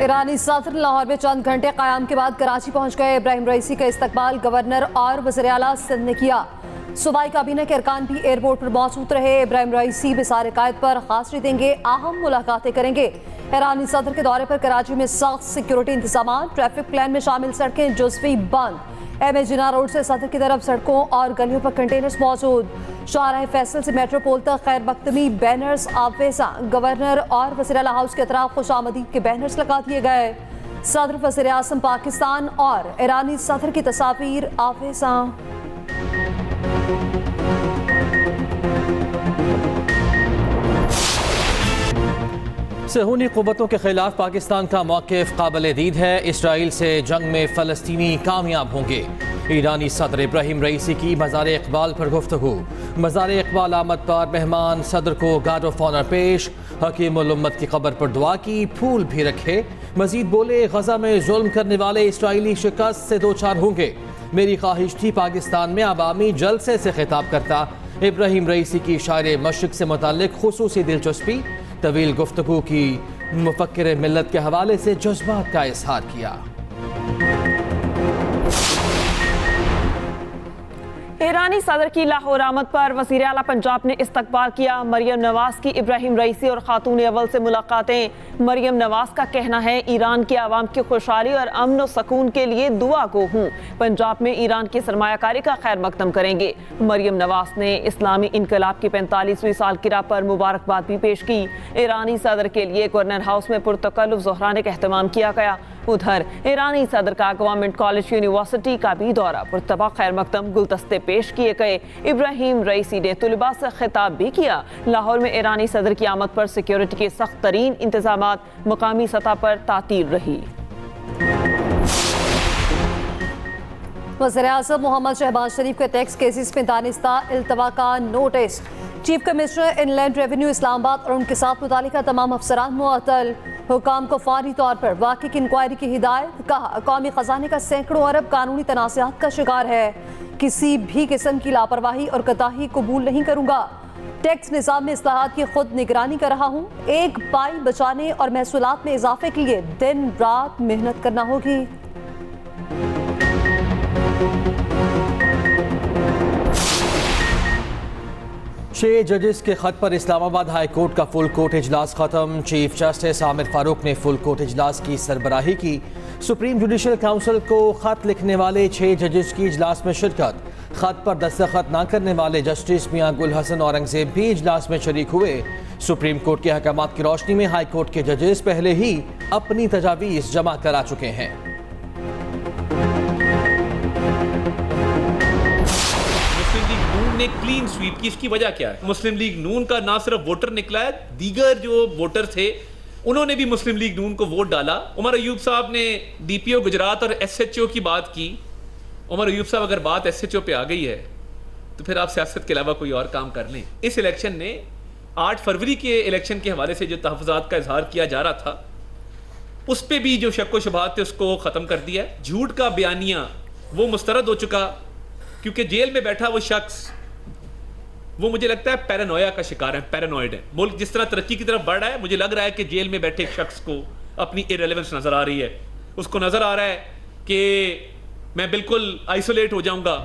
ईरानी सदर लाहौर में चंद घंटे क़याम के बाद कराची पहुंच गए। इब्राहिम रईसी का इस्तकबाल गवर्नर और वज़ीर आला सिंध ने किया। सूबाई काबीना के अरकान भी एयरपोर्ट पर मौजूद रहे। इब्राहिम रईसी बिसार कायद पर हाज़िरी देंगे, अहम मुलाकातें करेंगे। ईरानी सदर के दौरे पर कराची में सख्त सिक्योरिटी इंतजाम, ट्रैफिक प्लान में शामिल सड़कें जुज़वी बंद। एम जिना रोड से सदर की तरफ सड़कों और गलियों पर कंटेनर्स मौजूद। शाहराह फैसल से मेट्रोपोल तक खैर मकदमी बैनर्स आवेजा। गवर्नर और वज़ीर आला हाउस के अतराफ खुशामदीद के बैनर्स लगा दिए गए। सदर वज़ीर आज़म पाकिस्तान और ईरानी सदर की तस्वीर आवेजा। सहूनी क़ुव्वतों के खिलाफ पाकिस्तान का मौक़िफ़ काबिल दीद है। इसराइल से जंग में फ़लस्तीनी कामयाब होंगे। ईरानी सदर इब्राहिम रईसी की मज़ार इक़बाल पर गुफ्तगू। मज़ार इक़बाल आमद पर मेहमान सदर को गार्ड ऑफ ऑनर पेश। हकीमुल उम्मत की कब्र पर दुआ की, फूल भी रखे। मजीद बोले, गज़ा में जुल्म करने वाले इसराइली शिकस्त से दो चार होंगे। मेरी ख्वाहिश थी पाकिस्तान में अवामी जलसे से खिताब करता। इब्राहिम रईसी की शायर मशरिक़ से मुताल्लिक़ खुसूसी दिलचस्पी। तवील गुफ्तगू की, मुफक्किर मिल्लत के हवाले से जज्बात का इजहार किया। ईरानी सदर की लाहौर आमद पर वज़ीर आला पंजाब ने इस्तकबाल किया। मरियम नवाज की इब्राहिम रईसी और खातून अव्वल से मुलाकातें। मरियम नवाज का कहना है, ईरान के आवाम की खुशहाली और अमन व सकून के लिए दुआ गो हूँ। पंजाब में ईरान की सरमायाकारी का खैर मकदम करेंगे। मरियम नवाज ने इस्लामी इनकलाब की 45वीं सालगिरह पर मुबारकबाद भी पेश की। ईरानी सदर के लिए गवर्नर हाउस में पुरतकल्लुफ़ ज़ोहराने का एहतमाम किया गया। उधर ईरानी सदर का गवर्नमेंट कॉलेज यूनिवर्सिटी का भी दौरा, पुरतबा खैर मकदम, गुलदस्ते पेश किए गए। इब्राहिम रईसी ने तुलबा से खिताब भी किया। लाहौर में ईरानी सदर की आमद पर सिक्योरिटी के सख्त तरीन इंतजामात, मुकामी सतह पर तातील रही। वज़ीर आज़म मोहम्मद शहबाज शरीफ के टैक्स केसेस में दानिस्ता इल्तवा का notice. Chief commissioner inland revenue Islamabad और उनके साथ मुतालिका तमाम अफसरान मुअत्तल। हुकाम को फौरी तौर पर वाक़ई की इंक्वायरी की हिदायत। कहा, कौमी खजाने का सैकड़ों अरब कानूनी तनाज़ात का शिकार है। किसी भी किस्म की लापरवाही और कोताही कबूल नहीं करूँगा। टैक्स निज़ाम में इस्लाहात की खुद निगरानी कर रहा हूँ। एक पाई बचाने और महसूलात में इजाफे के लिए दिन रात मेहनत करना होगी। 6 जजेस के खत पर इस्लामाबाद हाई कोर्ट का फुल कोर्ट इजलास खत्म। चीफ जस्टिस आमिर फारूक ने फुल कोर्ट इजलास की सरबराही की। सुप्रीम जुडिशल काउंसिल को खत लिखने वाले 6 जजेस की इजलास में शिरकत। खत पर दस्तखत न करने वाले जस्टिस मियां गुल हसन औरंगजेब भी इजलास में शरीक हुए। सुप्रीम कोर्ट के अहकामात की रोशनी में हाई कोर्ट के जजेस पहले ही अपनी तजावीज़ जमा करा चुके हैं। ने क्लीन स्वीप की, इसकी वजह क्या है? मुस्लिम लीग नून का ना सिर्फ वोटर निकला है, दीगर जो वोटर थे उन्होंने भी मुस्लिम लीग नून को वोट डाला। उमर अयूब साहब ने डीपीओ गुजरात और एसएचओ की बात की। उमर अयूब साहब, अगर बात एसएचओ पे आ गई है तो फिर आप सियासत के अलावा कोई और काम कर लें। इस इलेक्शन ने 8 फरवरी के इलेक्शन के हवाले से जो तहफ़्फ़ुज़ात का इजहार किया जा रहा था उस पर भी जो शक व शुबहात थे उसको ख़त्म कर दिया। झूठ का बयानिया वो मुस्तरद हो चुका, क्योंकि जेल में बैठा वो शख्स, वो मुझे लगता है पैरानोया का शिकार है, पैरानॉइड है। मुल्क जिस तरह तरक्की की तरफ बढ़ रहा है, मुझे लग रहा है कि जेल में बैठे एक शख्स को अपनी इररिलेवेंस नजर आ रही है। उसको नजर आ रहा है कि मैं बिल्कुल आइसोलेट हो जाऊंगा।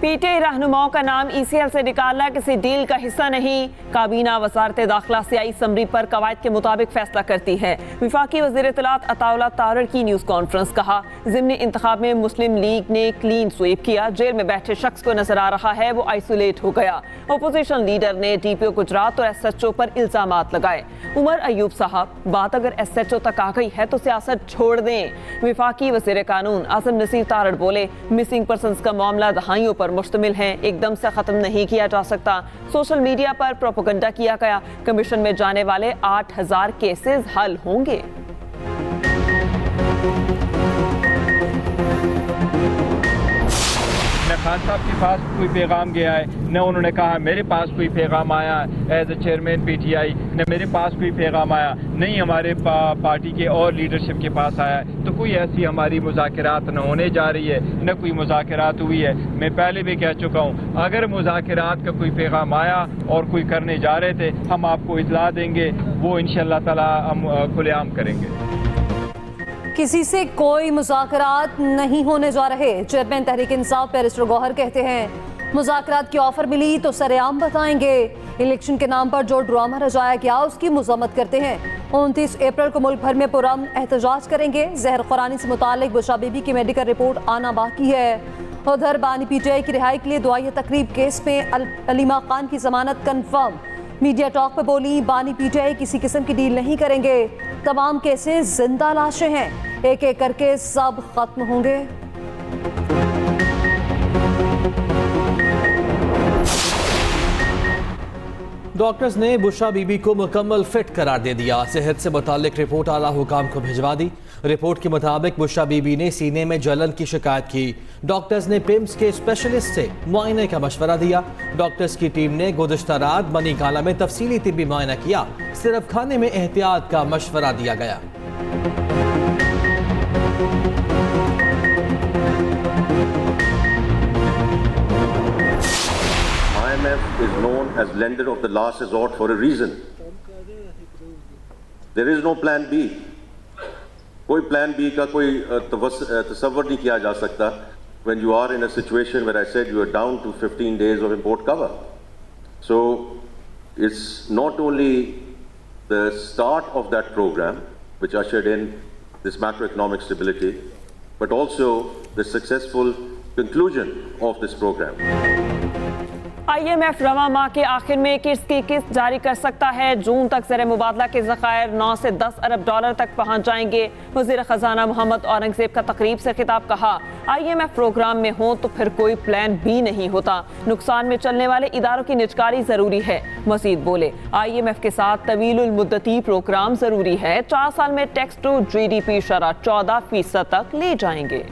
पीटीआई रहनुमाओं का नाम ईसीएल से निकालना किसी डील का हिस्सा नहीं। काबीना वजारत दाखिला से आई समरी पर कवायद के मुताबिक फैसला करती है। वफाकी वज़ीर इत्तलात अताउल्लाह तारड़ की न्यूज़ कॉन्फ्रेंस। कहा, ज़िमनी इंतखाब में मुस्लिम लीग ने क्लीन स्वीप किया। जेल में बैठे शख्स को नजर आ रहा है वो आइसोलेट हो गया। अपोजिशन लीडर ने डीपीओ गुजरात और एसएचओ पर इल्जामात लगाए। उमर अयूब साहब, बात अगर एसएचओ तक आ गई है तो सियासत छोड़ दें। वफाकी वज़ीर कानून आज़म नसीर तारड़ बोले, मिसिंग पर्सन्स का मामला दहाइयों पर मुश्तमिल है, एकदम से खत्म नहीं किया जा सकता। सोशल मीडिया पर प्रोपेगेंडा किया गया। कमीशन में जाने वाले 8000 केसेस हल होंगे। मैं खान साहब के पास कोई पैगाम गया है, न उन्होंने कहा मेरे पास कोई पैगाम आया एज ए चेयरमैन पीटीआई, न मेरे पास कोई पैगाम आया, नहीं हमारे पार्टी के और लीडरशिप के पास आया है। तो कोई ऐसी हमारी मुज़ाकरात न होने जा रही है, न कोई मुज़ाकरात हुई है। मैं पहले भी कह चुका हूँ, अगर मुज़ाकरात का कोई पैगाम आया और कोई करने जा रहे थे, हम आपको इतला देंगे, वो इंशाअल्लाह ताला हम खुलेआम करेंगे। किसी से कोई मुज़ाकरात नहीं होने जा रहे। चेयरमैन तहरीक इंसाफ बैरिस्टर गौहर कहते हैं मुज़ाकरात की ऑफर मिली तो सरेआम बताएंगे। इलेक्शन के नाम पर जो ड्रामा रचाया गया उसकी मज़म्मत करते हैं। 29 अप्रैल को मुल्क भर में पुरअमन एहतजाज करेंगे। जहर खुरानी से मुतालिक बुशरा बीबी की मेडिकल रिपोर्ट आना बाकी है। उधर बानी पीटीआई की रिहाई के लिए दुआया तकरीब केस में अलीमा खान की जमानत कन्फर्म। मीडिया टॉक पर बोली बानी पीटीआई किसी किस्म की डील नहीं करेंगे। तमाम केसेस जिंदा लाशें हैं, एक एक करके सब खत्म होंगे। डॉक्टर्स ने बुशरा बीबी को मुकम्मल फिट करार दे दिया। सेहत से मुतालिक रिपोर्ट आला हुकाम को भिजवा दी। रिपोर्ट के मुताबिक बुशरा बीबी ने सीने में जलन की शिकायत की। डॉक्टर्स ने पिम्स के स्पेशलिस्ट से मुआयने का मशवरा दिया। डॉक्टर्स की टीम ने गुज़िश्ता रात बनी काला में तफसीली तिब्बी मुआयना किया। सिर्फ खाने में एहतियात का मशवरा दिया गया। IMF is known as lender of the last resort for a reason. There is no plan B. कोई प्लान बी का कोई तसव्वुर नहीं किया जा सकता when you are in a situation where I said you are down to 15 days of import cover. So it's not only the start of that program which ushered in this macroeconomic stability, but also the successful conclusion of this program. IMF रवा माह के आखिर में किस्त की किस्त जारी कर सकता है। जून तक ज़र मुबादला के ज़खायर 9 से 10 अरब डॉलर तक पहुंच जाएंगे। वज़ीर ख़जाना मोहम्मद औरंगज़ेब का तकरीब से खिताब कहा, IMF प्रोग्राम में हो तो फिर कोई प्लान बी नहीं होता। नुकसान में चलने वाले इदारों की निजकारी ज़रूरी है। मज़ीद बोले, IMF के साथ तवीलुल मुद्दती प्रोग्राम ज़रूरी है। 4 साल में टैक्स टू GDP शरह 14% तक ले जाएंगे।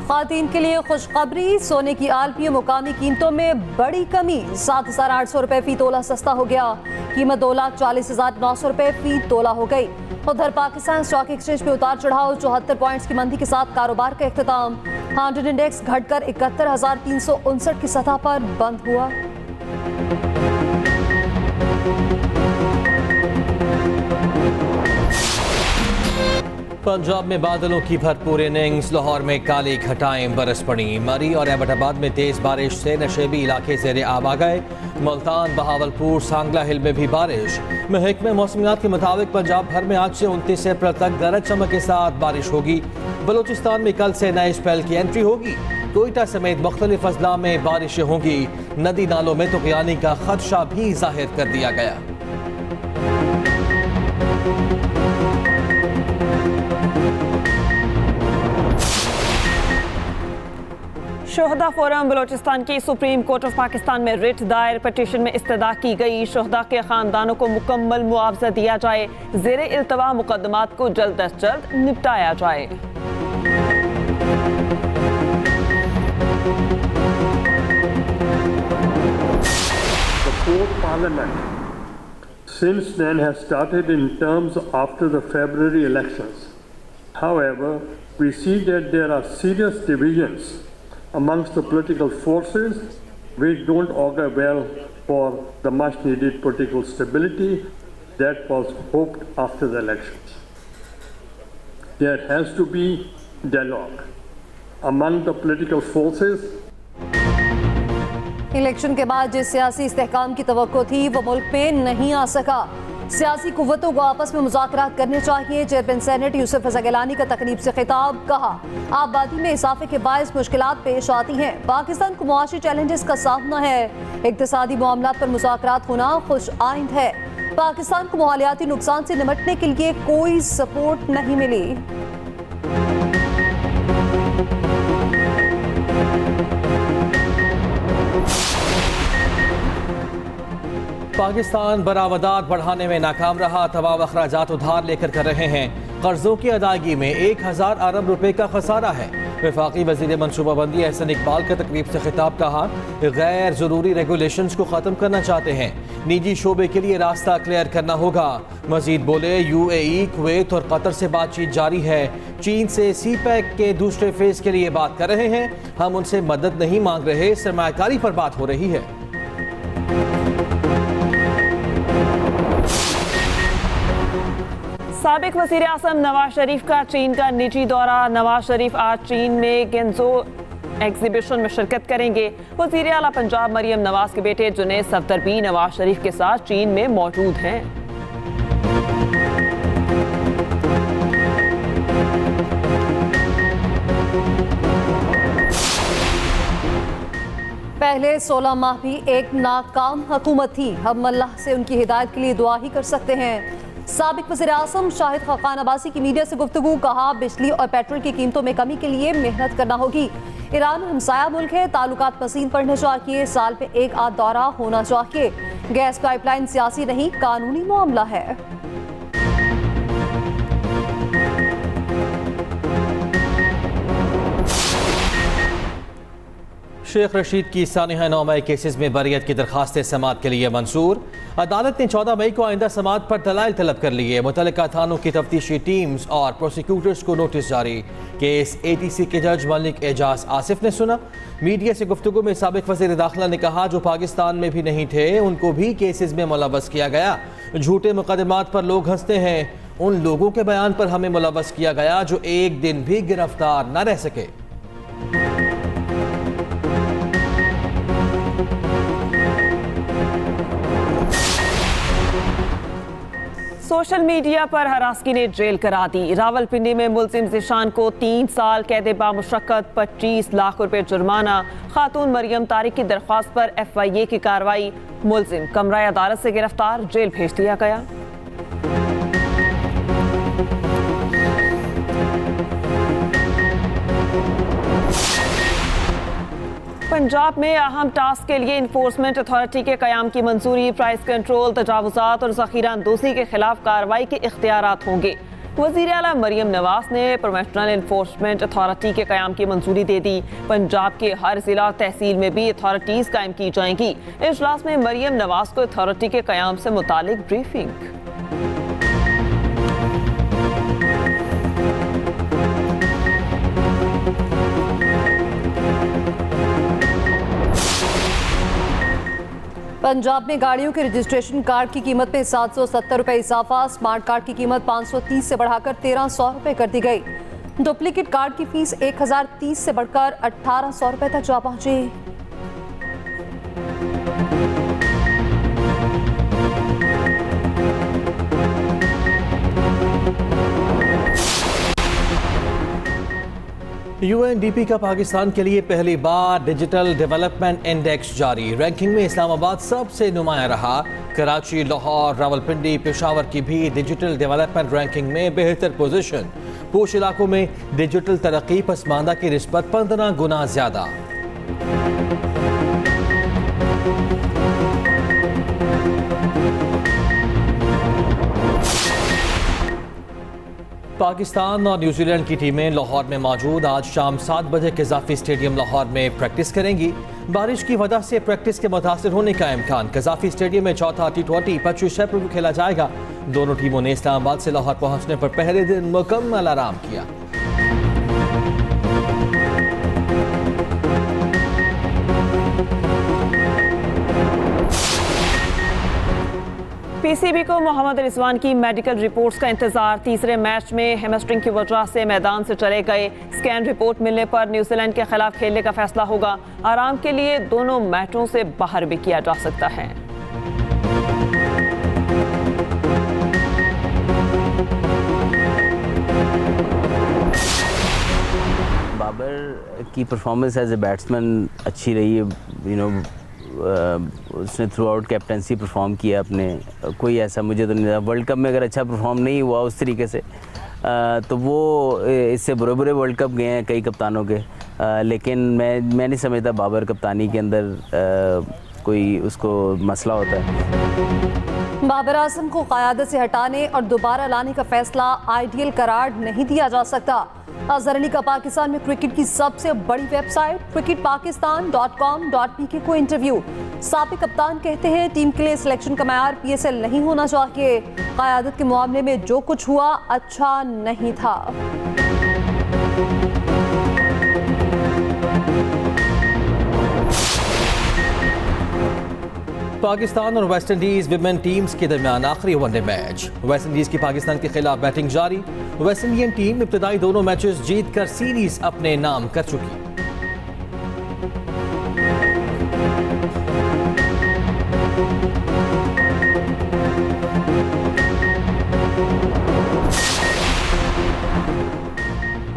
खातीन के लिए खुशखबरी, सोने की आलपी मुकामी कीमतों में बड़ी कमी। 7,800 रुपए फी तोला सस्ता हो गया। कीमत 2,40,900 रुपए फी तोला हो गई। उधर पाकिस्तान स्टॉक एक्सचेंज में उतार चढ़ाव, 74 पॉइंट्स की मंदी के साथ कारोबार का इख्तिताम। हार्ड इंडेक्स घटकर 71,359 की सतह पर बंद हुआ। पंजाब में बादलों की भरपूर इनिंग्स। लाहौर में काली घटाएं बरस पड़ी। मरी और एबटाबाद में तेज बारिश से नशेबी इलाके ज़ेरे आब आ गए। मुल्तान, बहावलपुर, सांगला हिल में भी बारिश। महकमे मौसमियात के मुताबिक पंजाब भर में आज से 29 अप्रैल तक गरज चमक के साथ बारिश होगी। बलूचिस्तान में कल से नए स्पेल की एंट्री होगी। कोयटा समेत मुख्तलिफ अजला में बारिशें होंगी। नदी नालों में तुग़यानी का खदशा भी जाहिर कर दिया गया। शोहदा फोरम बलोचिस्तान की सुप्रीम कोर्ट ऑफ पाकिस्तान में रिट दायर पिटीशन में इस्तदा की गई। शोहदा के खानदानों को मुकम्मल मुआवजा दिया जाए। ज़ेरे इल्तवा मुकदमात को जल्द अज जल्द निपटाया जाए। The fourth parliament since then has started in terms after the February elections. However, we see that there are serious divisions amongst the political forces which don't augur well for the much needed political stability that was hoped after the elections. There has to be dialogue among the political forces. Election के बाद जिस सियासी इस्तेहकाम की तवक्को थी वो मुल्क में नहीं आ सका। सियासी कुव्वतों को आपस में मुज़ाकरात करने चाहिए। चेयरमैन सेनेट यूसुफ रज़ा गिलानी का तकरीब से खिताब, कहा आबादी में इजाफे के बायस मुश्किलात पेश आती हैं। पाकिस्तान को मुआशी चैलेंजेस का सामना है। इक्तिसादी मामलात पर मुज़ाकरात होना खुश आइंद है। पाकिस्तान को मालियाती नुकसान से निपटने के लिए कोई सपोर्ट नहीं मिली। पाकिस्तान बरामदात बढ़ाने में नाकाम रहा। तमाम अखराजात उधार लेकर कर रहे हैं। कर्जों की अदायगी में 1000 अरब रुपए का खसारा है। वफाकी वजीर मनसूबाबंदी एहसन इकबाल का तकरीब से खिताब कहा, गैर ज़रूरी रेगुलेशंस को ख़त्म करना चाहते हैं। निजी शोबे के लिए रास्ता क्लियर करना होगा। मजीद बोले, UAE, कुवैत और कतर से बातचीत जारी है। चीन से CPEC के दूसरे फेज के लिए बात कर रहे हैं। हम उनसे मदद नहीं मांग रहे, सरमायाकारी पर बात हो रही है। साबिक वज़ीर आज़म नवाज शरीफ का चीन का निजी दौरा। नवाज शरीफ आज चीन में गेंजो एग्जीबिशन में शिरकत करेंगे। वज़ीर आला पंजाब मरियम नवाज के बेटे जुनैद सफदर भी नवाज शरीफ के साथ चीन में मौजूद हैं। पहले 16 माह भी एक नाकाम हुकूमत थी। हम अल्लाह से उनकी हिदायत के लिए दुआ ही कर सकते हैं। साबिक वज़ीर आज़म शाहिद खाकान अब्बासी की मीडिया से गुफ्तगू। कहा, बिजली और पेट्रोल की कीमतों में कमी के लिए मेहनत करना होगी। ईरान हमसाया मुल्क है, ताल्लुकात मज़ीद बढ़ने चाहिए। साल में एक आध दौरा होना चाहिए। गैस पाइपलाइन सियासी नहीं, कानूनी मामला है। शेख रशीद की सानिया 9 मई केसेस में बरियत की दरखास्तें समाअत के लिए मंसूर। अदालत ने 14 मई को आइंदा समाअत पर दलाइल तलब कर लिए। मुतल्लिका थानों की तफ्तीशी टीम्स और प्रोसिक्यूटर्स को नोटिस जारी। केस ATC के जज मलिक एजाज आसिफ ने सुना। मीडिया से गुफ्तगू में साबिक वज़ीर दाखिला ने कहा, जो पाकिस्तान में भी नहीं थे उनको भी केसेस में मुलव्वस किया गया। झूठे मुकदमात पर लोग हंसते हैं, उन लोगों के बयान पर हमें मुलव्वस किया गया जो एक दिन भी गिरफ्तार न रह सके। सोशल मीडिया पर हरासगी ने जेल करा दी। रावलपिंडी में मुलजिम ज़िशान को 3 साल कैद बामुशक्कत 25 लाख रुपए जुर्माना। खातून मरियम तारिक की दरख्वास्त पर FIA की कार्रवाई। मुलजिम कमरा अदालत से गिरफ्तार, जेल भेज दिया गया। पंजाब में अहम टास्क के लिए इन्फोर्समेंट अथॉरिटी के क़याम की मंजूरी। प्राइस कंट्रोल, तजावुज़ात और ज़ख़ीरा अंदोज़ी के खिलाफ कार्रवाई के इख्तियारात होंगे। वज़ीर आला मरियम नवाज ने प्रोफेशनल इन्फोर्समेंट अथॉरिटी के क़याम की मंजूरी दे दी। पंजाब के हर ज़िला और तहसील में भी अथॉरिटीज़ कायम की जाएंगी। इजलास में मरियम नवाज को अथॉरिटी के क़याम से मुतालिक ब्रीफिंग। पंजाब में गाड़ियों के रजिस्ट्रेशन कार्ड की कीमत में 770 रुपए इजाफा। स्मार्ट कार्ड की कीमत 530 से बढ़ाकर 1300 रुपए कर दी गई। डुप्लीकेट कार्ड की फीस 1030 से बढ़कर 1800 रुपए तक जा पहुंची। UNDP का पाकिस्तान के लिए पहली बार डिजिटल डेवलपमेंट इंडेक्स जारी। रैंकिंग में इस्लामाबाद सबसे नुमायां रहा। कराची, लाहौर, रावलपिंडी, पेशावर की भी डिजिटल डेवलपमेंट रैंकिंग में बेहतर पोजीशन। पूछ इलाकों में डिजिटल तरक्की पसमानदा की निस्बत 15 गुना ज्यादा। पाकिस्तान और न्यूजीलैंड की टीमें लाहौर में मौजूद। आज शाम 7 बजे कज़ाफ़ी स्टेडियम लाहौर में प्रैक्टिस करेंगी। बारिश की वजह से प्रैक्टिस के मुतासिर होने का इम्कान। कज़ाफ़ी स्टेडियम में चौथा T20 25 अप्रैल को खेला जाएगा। दोनों टीमों ने इस्लामाबाद से लाहौर पहुंचने पर पहले दिन मुकम्मल आराम किया। PCB को मोहम्मद रिजवान की मेडिकल रिपोर्ट्स का इंतजार। तीसरे मैच में हैमस्ट्रिंग की वजह से मैदान से चले गए। स्कैन रिपोर्ट मिलने पर न्यूजीलैंड के खिलाफ खेलने का फैसला होगा। आराम के लिए दोनों मैचों से बाहर भी किया जा सकता है। बाबर की परफॉर्मेंस एज ए बैट्समैन अच्छी रही है। उसने थ्रू आउट कैप्टनसी परफॉर्म किया अपने। कोई ऐसा मुझे तो नहीं, वर्ल्ड कप में अगर अच्छा परफॉर्म नहीं हुआ उस तरीके से तो वो इससे बुरे बुरे वर्ल्ड कप गए हैं कई कप्तानों के। लेकिन मैं नहीं समझता बाबर कप्तानी के अंदर कोई उसको मसला होता है। बाबर आजम को क़यादत से हटाने और दोबारा लाने का फैसला आइडियल करार नहीं दिया जा सकता। अजहर अली का पाकिस्तान में क्रिकेट की सबसे बड़ी वेबसाइट cricketpakistan.com.pk को इंटरव्यू। साबिक कप्तान कहते हैं टीम के लिए सिलेक्शन का मयार PSL नहीं होना चाहिए। क़यादत के मामले में जो कुछ हुआ अच्छा नहीं था। पाकिस्तान और वेस्ट इंडीज विमेन टीम्स के दरमियान आखिरी वनडे मैच। वेस्ट इंडीज की पाकिस्तान के खिलाफ बैटिंग जारी। वेस्ट इंडियन टीम इब्तदाई दोनों मैचेस जीतकर सीरीज अपने नाम कर चुकी।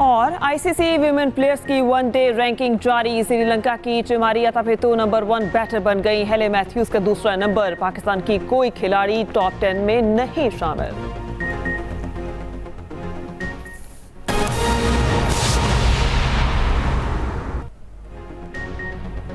और ICC विमेन प्लेयर्स की वनडे रैंकिंग जारी। श्रीलंका की चिमारिया तापेतो नंबर 1 बैटर बन गई। हेले मैथ्यूज का दूसरा नंबर। पाकिस्तान की कोई खिलाड़ी टॉप 10 में नहीं शामिल।